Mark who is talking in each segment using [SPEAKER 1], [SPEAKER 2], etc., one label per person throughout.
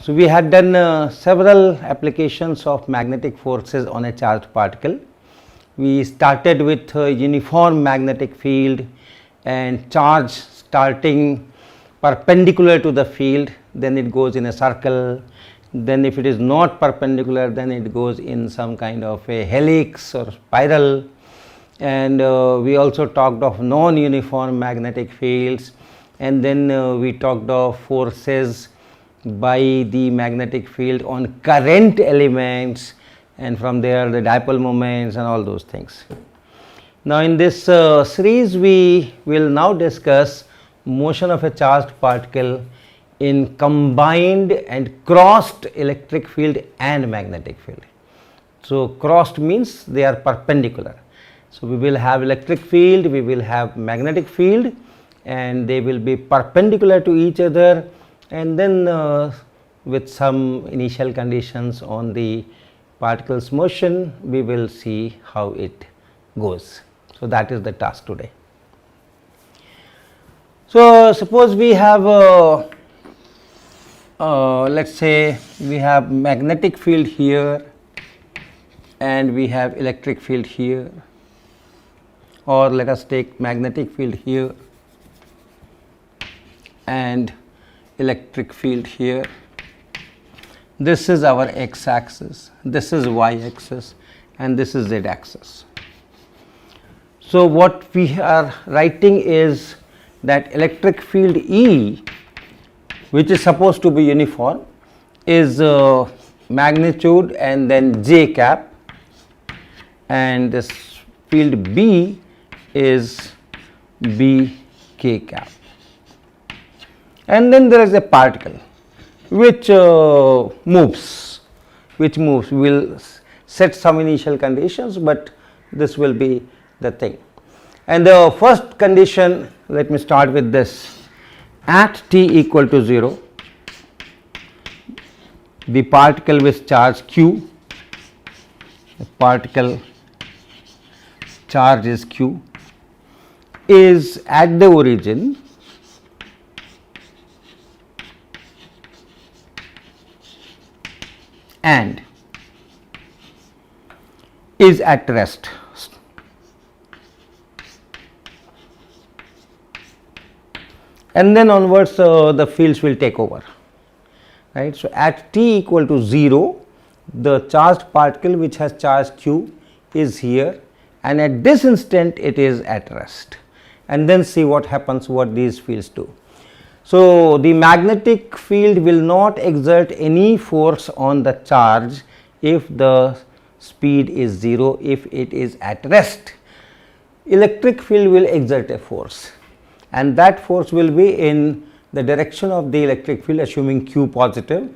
[SPEAKER 1] So we had done several applications of magnetic forces on a charged particle. We started with uniform magnetic field and charge starting perpendicular to the field, then it goes in a circle, then if it is not perpendicular then it goes in some kind of a helix or spiral, and we also talked of non-uniform magnetic fields, and then we talked of forces by the magnetic field on current elements, and from there the dipole moments and all those things. Now in this series we will now discuss motion of a charged particle in combined and crossed electric field and magnetic field. So crossed means they are perpendicular. So we will have electric field, we will have magnetic field, and they will be perpendicular to each other, and then with some initial conditions on the particle's motion we will see how it goes. So that is the task today. So suppose we have let us say we have magnetic field here and we have electric field here, or let us take magnetic field here and electric field here. This is our x axis, this is y axis, and this is z axis. So what we are writing is that electric field E, which is supposed to be uniform, is magnitude and then j cap, and this field B is b k cap, and then there is a particle which moves. We will set some initial conditions, but this will be the thing. And the first condition, let me start with this: at t equal to 0, the particle with charge q, the particle charge is q, is at the origin and is at rest. And then onwards the fields will take over, right. So at t equal to 0, the charged particle which has charge q is here, and at this instant it is at rest, and then see what happens, what these fields do. So the magnetic field will not exert any force on the charge if the speed is 0, if it is at rest. Electric field will exert a force, and that force will be in the direction of the electric field, assuming q positive.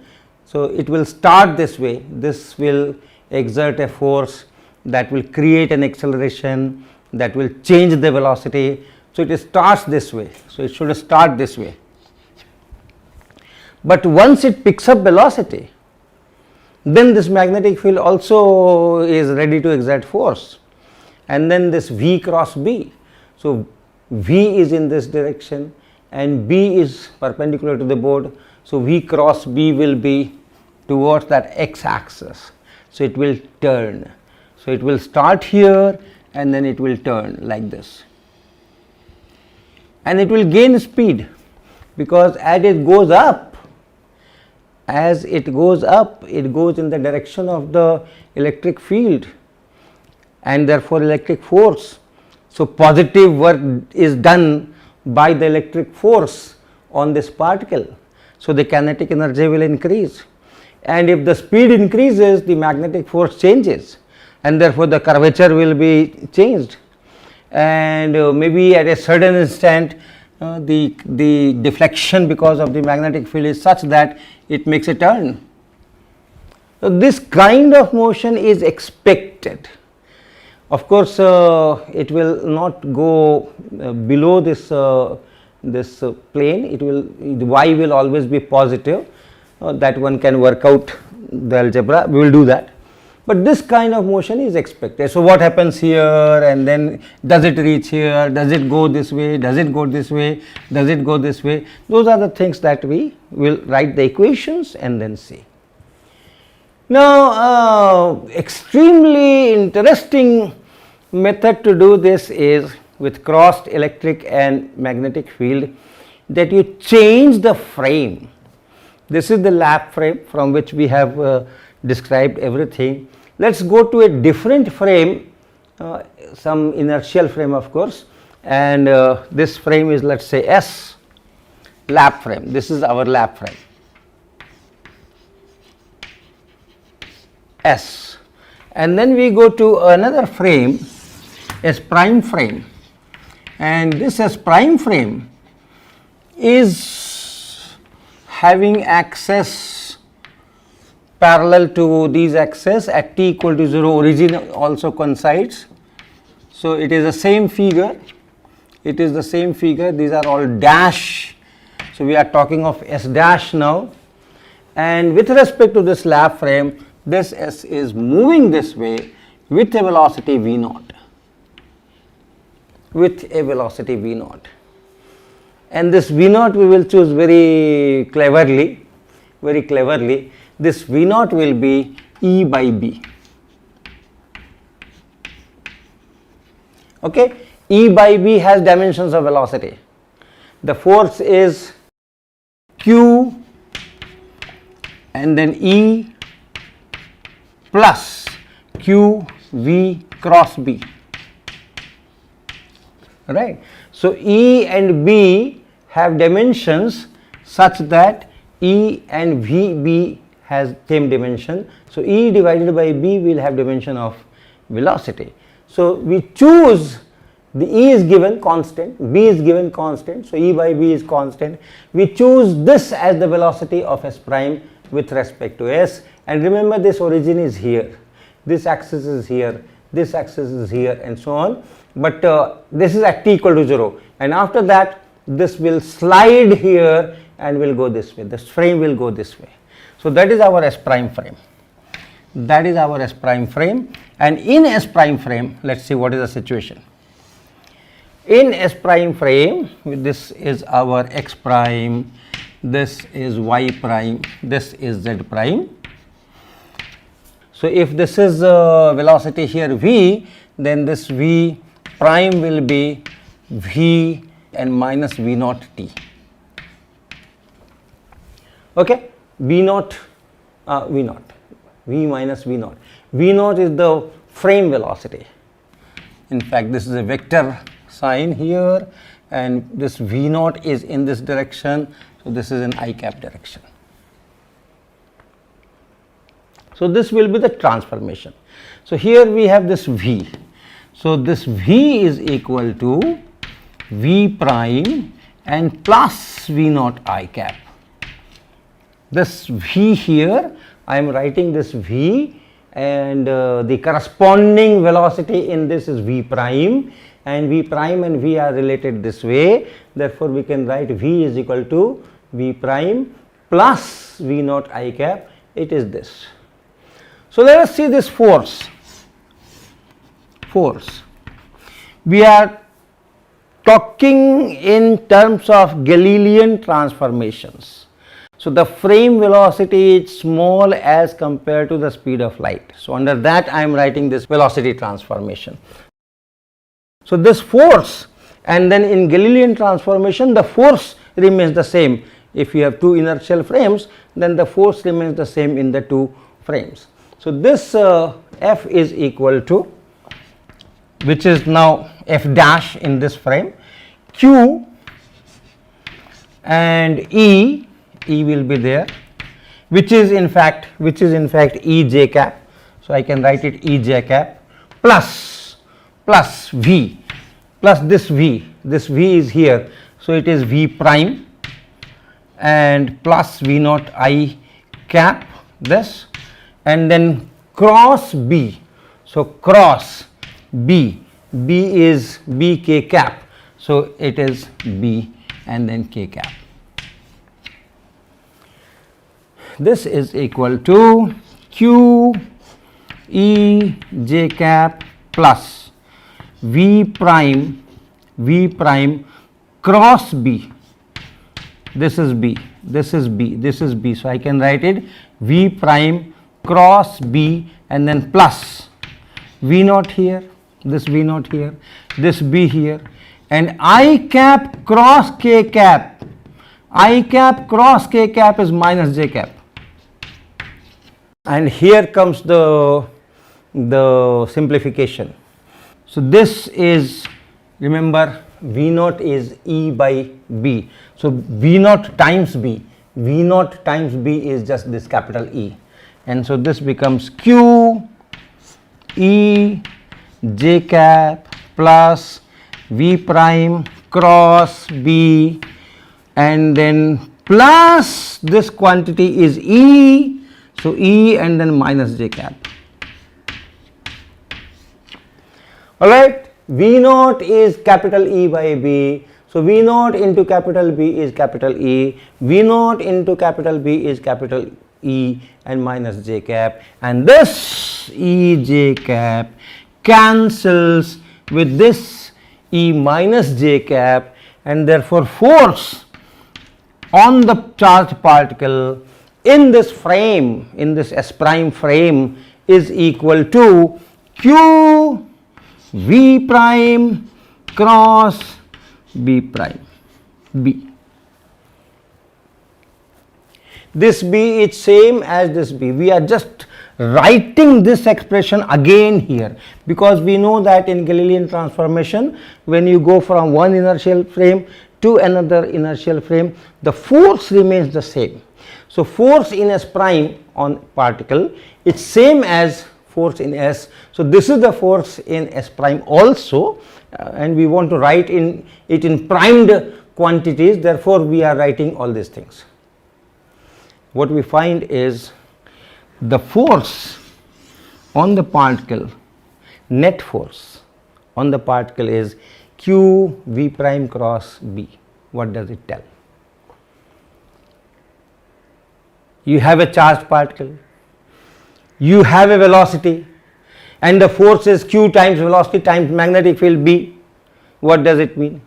[SPEAKER 1] So it will start this way, this will exert a force that will create an acceleration, that will change the velocity. So it starts this way, so it should start this way. But once it picks up velocity, then this magnetic field also is ready to exert force, and then this V cross B. So V is in this direction and B is perpendicular to the board. So V cross B will be towards that x axis. So it will turn. So it will start here and then it will turn like this, and it will gain speed, because as it goes up, it goes in the direction of the electric field and therefore electric force. So positive work is done by the electric force on this particle. So the kinetic energy will increase, and if the speed increases, the magnetic force changes, and therefore the curvature will be changed, and maybe at a certain instant the deflection because of the magnetic field is such that it makes a turn. So this kind of motion is expected. Of course it will not go below this plane, it will, the y will always be positive, that one can work out the algebra, we will do that. but this kind of motion is expected. So what happens here, and then does it reach here, does it go this way, does it go this way, does it go this way? Those are the things that we will write the equations and then see. Now extremely interesting method to do this is with crossed electric and magnetic field, that you change the frame. This is the lap frame from which we have described everything. Let us go to a different frame, some inertial frame of course, and this frame is, let us say, S lap frame. This is our lap frame S, and then we go to another frame, S prime frame, and this S prime frame is having axis parallel to these axes at t equal to 0, origin also coincides. So it is the same figure, it is the same figure, these are all dash. So we are talking of S dash now, and with respect to this lap frame, this S is moving this way with a velocity v naught, with a velocity v naught, and this v naught we will choose very cleverly, very cleverly. This v naught will be E by B. Okay, E by B has dimensions of velocity. The force is Q and then E plus Q V cross B, right. So E and B have dimensions such that E and VB has same dimension. So E divided by B will have dimension of velocity. So we choose, the E is given constant, B is given constant, so E by B is constant. We choose this as the velocity of S prime with respect to S, and remember this origin is here, this axis is here, this axis is here, and so on, but this is at t equal to 0, and after that this will slide here and will go this way, this frame will go this way. So that is our S prime frame, that is our S prime frame, and in S prime frame, let us see what is the situation. In S prime frame, this is our X prime, this is Y prime, this is Z prime. So if this is velocity here V, then this V prime will be V and minus V naught t. Okay, V naught, V naught, V minus V naught. V naught is the frame velocity. In fact, this is a vector sign here, and this V naught is in this direction. So this is in I cap direction. So this will be the transformation. So here we have this V. So this V is equal to V prime and plus V naught I cap. This V here, I am writing this V, and the corresponding velocity in this is V prime, and V prime and V are related this way. Therefore, we can write V is equal to V prime plus V naught I cap. It is this. So let us see this force. Force. We are talking in terms of Galilean transformations. So the frame velocity is small as compared to the speed of light. So under that I am writing this velocity transformation. So this force, and then in Galilean transformation the force remains the same. If you have two inertial frames, then the force remains the same in the two frames. So this F is equal to, which is now F dash in this frame, Q and E will be there, which is in fact E j cap. So I can write it E j cap plus V, plus this V is here. So it is V prime and plus V naught I cap, this, and then cross B. So cross B is B k cap. So it is B and then k cap. This is equal to Q E j cap plus V prime cross B. This is B, this is B, this is B. So I can write it V prime cross B and then plus V naught here, this V naught here, this B here, and I cap cross K cap. I cap cross K cap is minus J cap. And here comes the simplification. So this is, remember, V naught is E by B. So V naught times B. V naught times B is just this capital E. And so this becomes Q E j cap plus V prime cross B, and then plus this quantity is E. So E and then minus j cap. Alright, V naught is capital E by B. So V naught into capital B is capital E. V naught into capital B is capital E and minus j cap. And this E j cap cancels with this E minus j cap, and therefore force on the charged particle in this frame, in this S prime frame, is equal to Q V prime cross B prime B. This B is same as this B. We are just writing this expression again here, because we know that in Galilean transformation, when you go from one inertial frame to another inertial frame, the force remains the same. So force in S prime on particle is same as force in S. So this is the force in S prime also, and we want to write it in primed quantities. Therefore we are writing all these things. What we find is the force on the particle, net force on the particle, is Q V prime cross B. What does it tell? You have a charged particle, you have a velocity, and the force is Q times velocity times magnetic field B. What does it mean?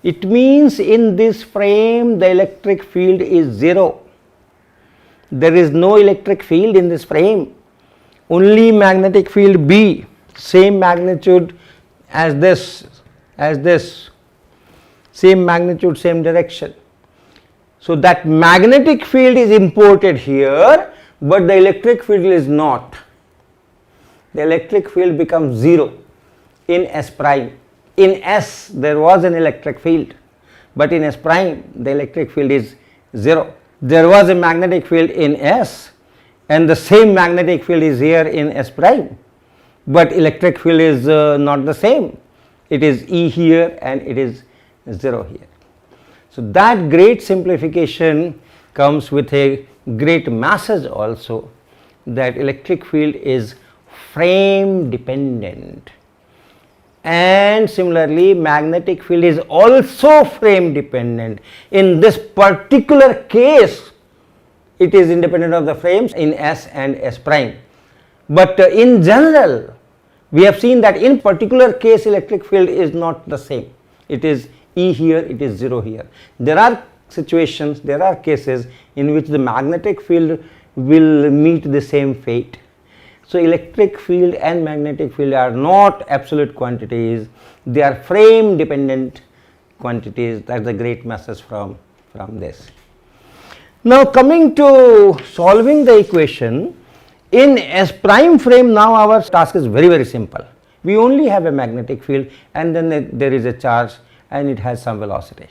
[SPEAKER 1] It means in this frame the electric field is 0. There is no electric field in this frame, only magnetic field B, same magnitude as this, same magnitude, same direction. So that magnetic field is imported here, but the electric field is not. The electric field becomes 0 in S prime. In S there was an electric field, but in S prime the electric field is 0. There was a magnetic field in S, and the same magnetic field is here in S prime, but electric field is not the same. It is E here and it is 0 here. So that great simplification comes with a great message also, that electric field is frame dependent, and similarly magnetic field is also frame dependent. In this particular case it is independent of the frames in S and S prime, but in general we have seen that in particular case electric field is not the same. It is E here, it is 0 here. There are situations, there are cases in which the magnetic field will meet the same fate. So electric field and magnetic field are not absolute quantities, they are frame dependent quantities. That is the great message from this. Now coming to solving the equation in S prime frame, now our task is very simple. We only have a magnetic field and then there is a charge and it has some velocity.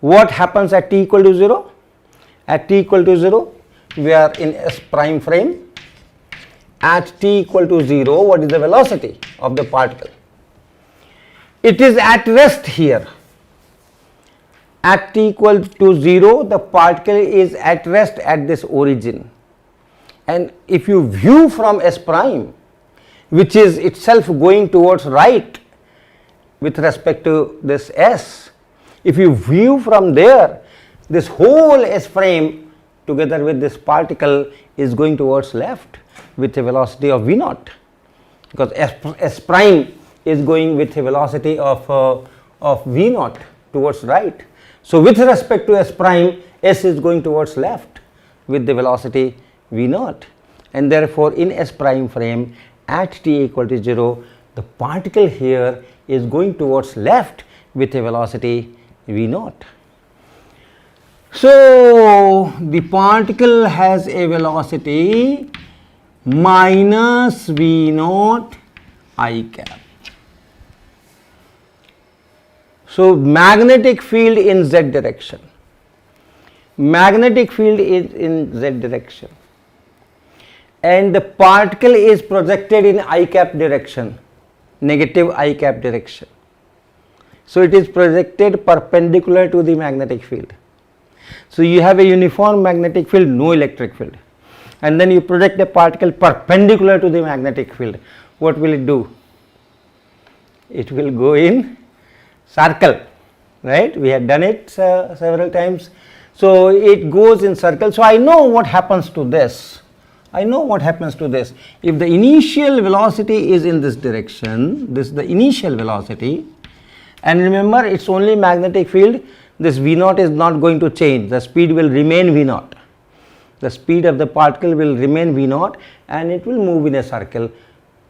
[SPEAKER 1] What happens at t equal to 0? At t equal to 0, we are in S prime frame. At t equal to 0, what is the velocity of the particle? It is at rest here. At t equal to 0, the particle is at rest at this origin, and if you view from S prime, which is itself going towards right with respect to this S, if you view from there, this whole S frame together with this particle is going towards left with a velocity of v naught, because s prime is going with a velocity of v naught towards right. So, with respect to s prime, s is going towards left with the velocity v naught, and therefore, in s prime frame at t equal to 0, the particle here is going towards left with a velocity v naught. So, the particle has a velocity minus v naught I cap. So, magnetic field in z direction, magnetic field is in z direction, and the particle is projected in I cap direction, negative I cap direction. So, it is projected perpendicular to the magnetic field. So, you have a uniform magnetic field, no electric field, and then you project a particle perpendicular to the magnetic field. What will it do? It will go in circle, right? We have done it several times. So, it goes in circle. So, I know what happens to this. I know what happens to this. If the initial velocity is in this direction, this is the initial velocity, and remember it is only magnetic field, this v naught is not going to change, the speed will remain v naught. The speed of the particle will remain v naught, and it will move in a circle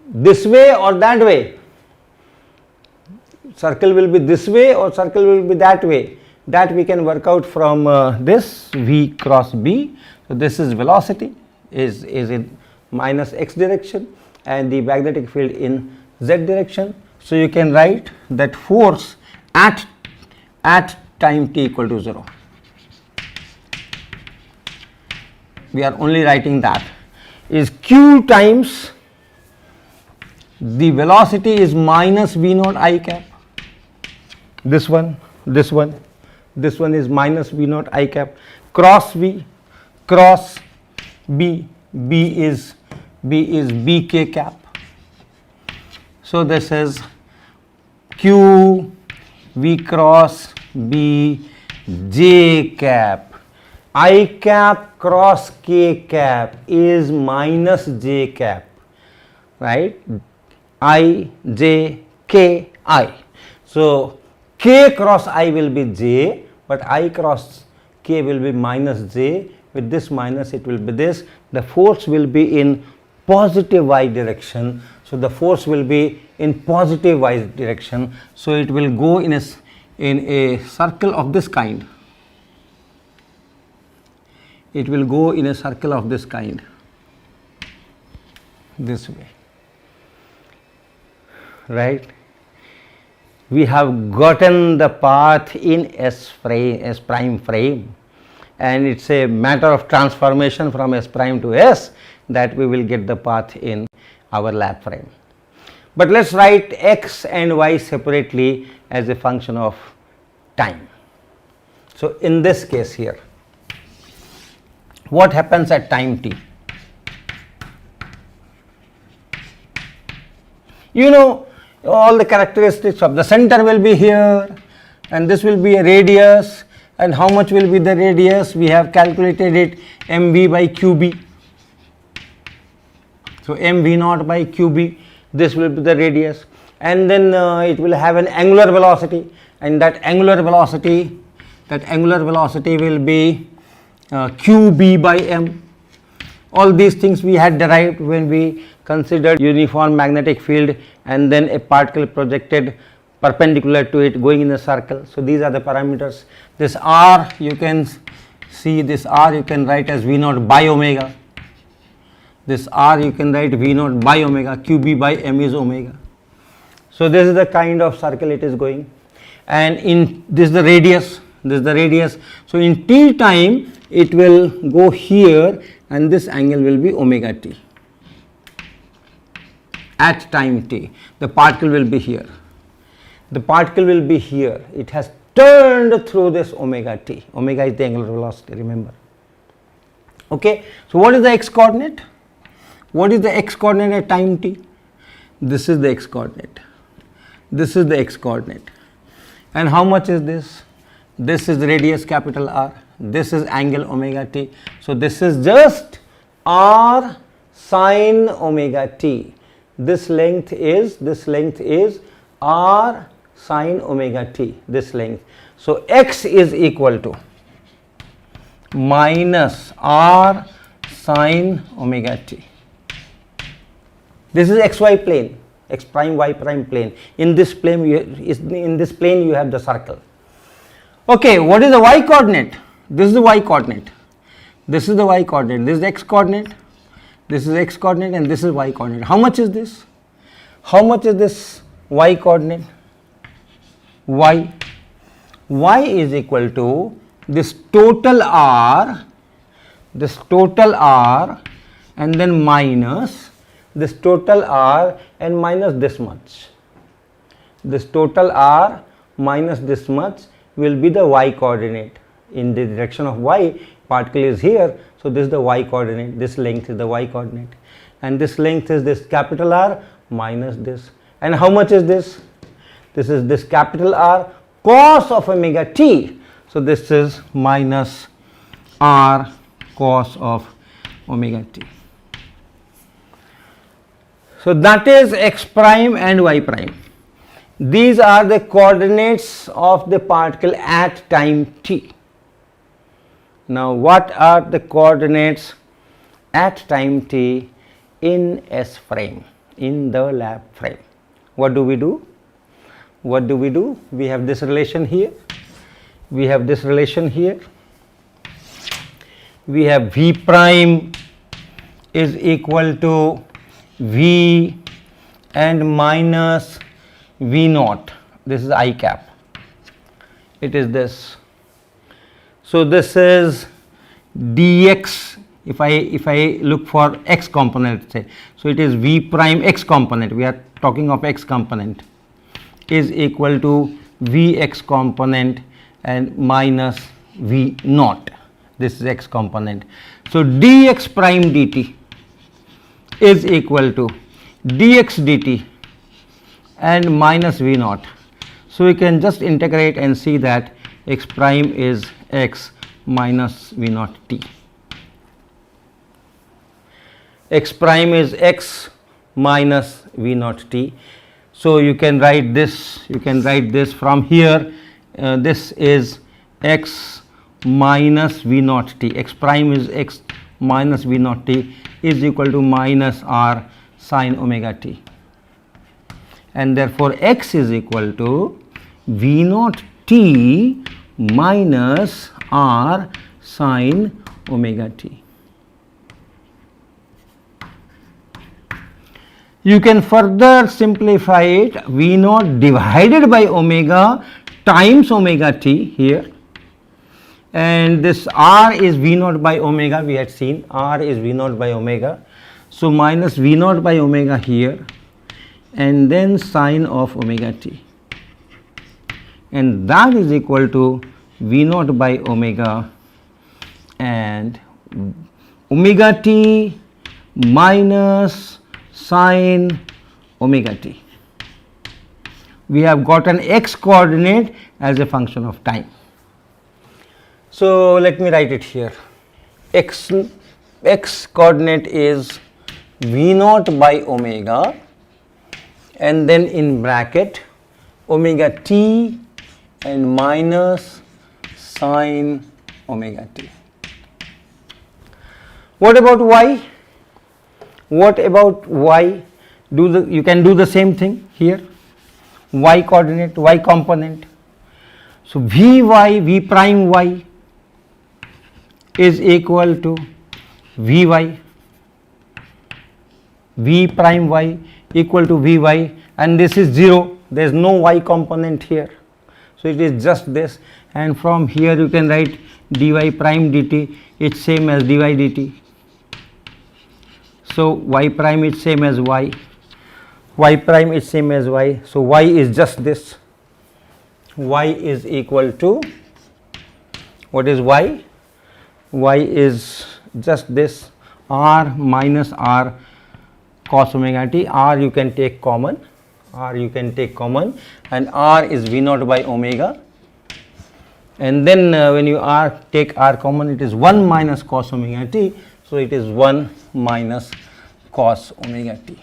[SPEAKER 1] this way or that way. Circle will be this way or circle will be that way. That we can work out from this v cross b. So, this is velocity is in minus x direction and the magnetic field in z direction. So, you can write that force at time t equal to 0. We are only writing that is q times the velocity is minus v naught I cap. This one is minus v naught I cap cross v cross b, b is bk cap. So, this is q v cross b j cap. I cap cross k cap is minus j cap, right? I j k I. So, k cross I will be j, but I cross k will be minus j. With this minus it will be this. The force will be in positive y direction. So, the force will be in positive y direction. So, it will go in a circle of this kind. It will go in a circle of this kind, this way, right? We have gotten the path in S prime frame, and it is a matter of transformation from S prime to S that we will get the path in our lab frame. But let us write x and y separately as a function of time. So, in this case here, what happens at time t? You know all the characteristics of the center will be here, and this will be a radius, and how much will be the radius? We have calculated it mv by qb. So, mv naught by qb, this will be the radius, and then it will have an angular velocity, and that angular velocity will be qb by m. All these things we had derived when we considered uniform magnetic field and then a particle projected perpendicular to it going in a circle. So, these are the parameters. This r, you can see this r you can write as v naught by omega. This r you can write v naught by omega, qb by m is omega. So, this is the kind of circle it is going, and in this is the radius, this is the radius. So, in t time it will go here, and this angle will be omega t. At time t, the particle will be here. The particle will be here. It has turned through this omega t. Omega is the angular velocity, remember. Okay. So, what is the x coordinate? What is the x coordinate at time t? This is the x coordinate. This is the x coordinate. And how much is this? This is radius capital R, this is angle omega t. So this is just r sine omega t. This length is r sine omega t, this length. So x is equal to minus r sine omega t. This is xy plane, x prime y prime plane. In this plane you have the circle. Okay, what is the y coordinate? This is the y coordinate. This is the y coordinate. This is x coordinate. This is x coordinate and this is y coordinate. How much is this? How much is this y coordinate? Y. Y is equal to this total r and then minus this total r and minus this much. This total r minus this much will be the y coordinate. In the direction of y, particle is here, so this is the y coordinate, this length is the y coordinate, and this length is this capital R minus this. And how much is this? This is this capital R cos of omega t. So this is minus r cos of omega t. So that is x prime and y prime. These are the coordinates of the particle at time t. Now what are the coordinates at time t in S frame, in the lab frame? What do we do? What do we do? We have this relation here. We have this relation here. We have V prime is equal to V and minus V naught. This is I cap. It is this. So this is dx. If I look for x component, say, so it is V prime x component. We are talking of x component is equal to Vx component and minus V naught. This is x component. So dx prime dt is equal to dx dt and minus V naught. So we can just integrate and see that x prime is x minus V naught t. X prime is x minus V naught t. So you can write this, from here, this is x minus V naught t. X prime is x minus V naught t is equal to minus r sine omega t, and therefore x is equal to V naught t minus r sine omega t. You can further simplify it, V naught divided by omega times omega t here, and this r is V naught by omega. We had seen r is V naught by omega, so minus V naught by omega here, and then sine of omega t, and that is equal to V naught by omega and omega t minus sine omega t. We have got an x coordinate as a function of time. So let me write it here. X coordinate is V naught by omega and then in bracket omega t and minus sine omega t. What about y? What about y? You can do the same thing here. Y coordinate, y component. So V prime y is equal to Vy. V prime y equal to Vy, and this is 0. There is no y component here. So it is just this, and from here you can write dy prime dt. It's same as dy dt. So y prime is same as y. Y prime is same as y. So y is just this. Y is equal to, what is y? Y is just this, r minus r cos omega t. R you can take common. R you can take common, and r is V naught by omega and then when you take r common, it is 1 minus cos omega t. So, it is 1 minus cos omega t.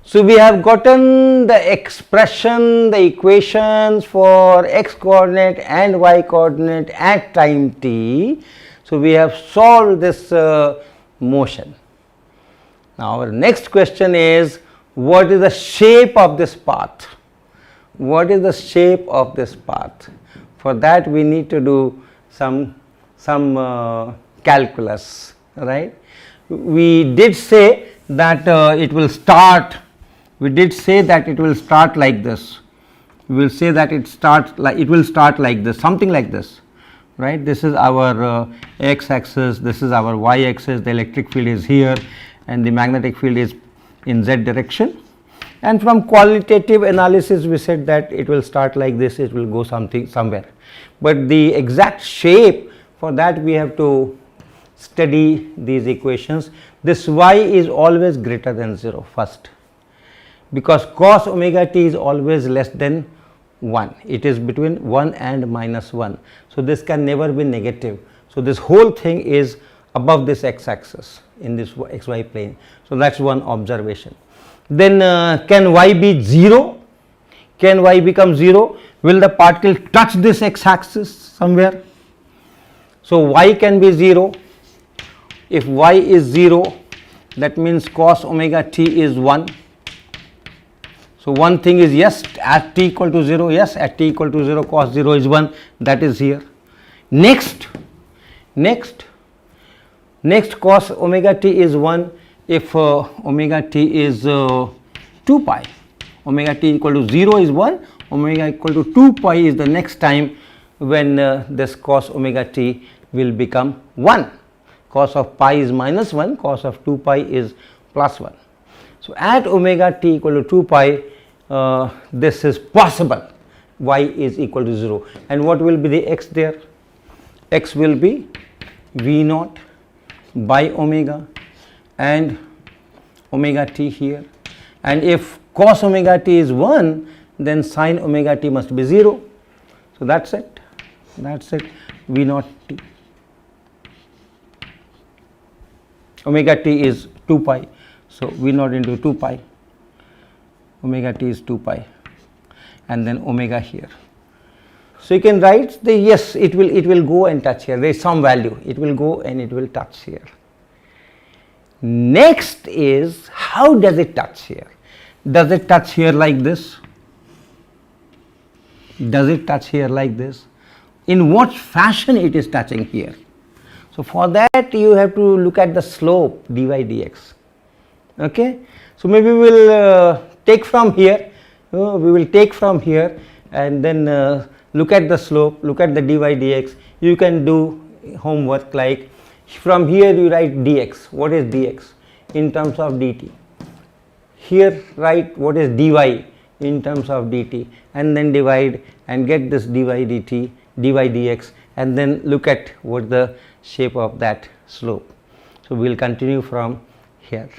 [SPEAKER 1] So, we have gotten the expression, the equations for x coordinate and y coordinate at time t. So, we have solved this motion. Now, our next question is, what is the shape of this path? What is the shape of this path? For that we need to do some calculus, right? We did say that it will start. We did say that it will start like this. We will say that it will start like this, something like this, right? This is our x axis, this is our y axis, the electric field is here and the magnetic field is in z direction. And from qualitative analysis we said that it will start like this, it will go somewhere. But the exact shape, for that we have to study these equations. This y is always greater than 0 first, because cos omega t is always less than 1, it is between 1 and minus 1. So, this can never be negative. So, this whole thing is above this x axis in this xy plane. So, that is one observation. Then can y be 0? Can y become 0? Will the particle touch this x axis somewhere? So, y can be 0. If y is 0, that means cos omega t is 1. So, one thing is, yes, at t equal to 0, yes, at t equal to 0 cos 0 is 1, that is here. Next cos omega t is 1 if omega t is 2 pi. Omega t equal to 0 is 1, omega equal to 2 pi is the next time when this cos omega t will become 1. Cos of pi is minus 1, cos of 2 pi is plus 1. So, at omega t equal to 2 pi, this is possible, y is equal to 0. And what will be the x there? X will be v naught by omega and omega t here. And if cos omega t is 1, then sin omega t must be 0. So, that is it, v naught t. Omega t is 2 pi. So, v naught into 2 pi, omega t is 2 pi, and then omega here. So, you can write the, yes, it will go and touch here, there is some value, it will go and it will touch here. Next is, how does it touch here? Does it touch here like this? Does it touch here like this? In what fashion it is touching here? So, for that you have to look at the slope dy dx. Okay. So, maybe we will take from here, and then look at the slope, look at the dy dx. You can do homework, like from here you write dx, what is dx in terms of dt. Here write what is dy in terms of dt, and then divide and get this dy dt, dy dx, and then look at what the shape of that slope. So, we will continue from here.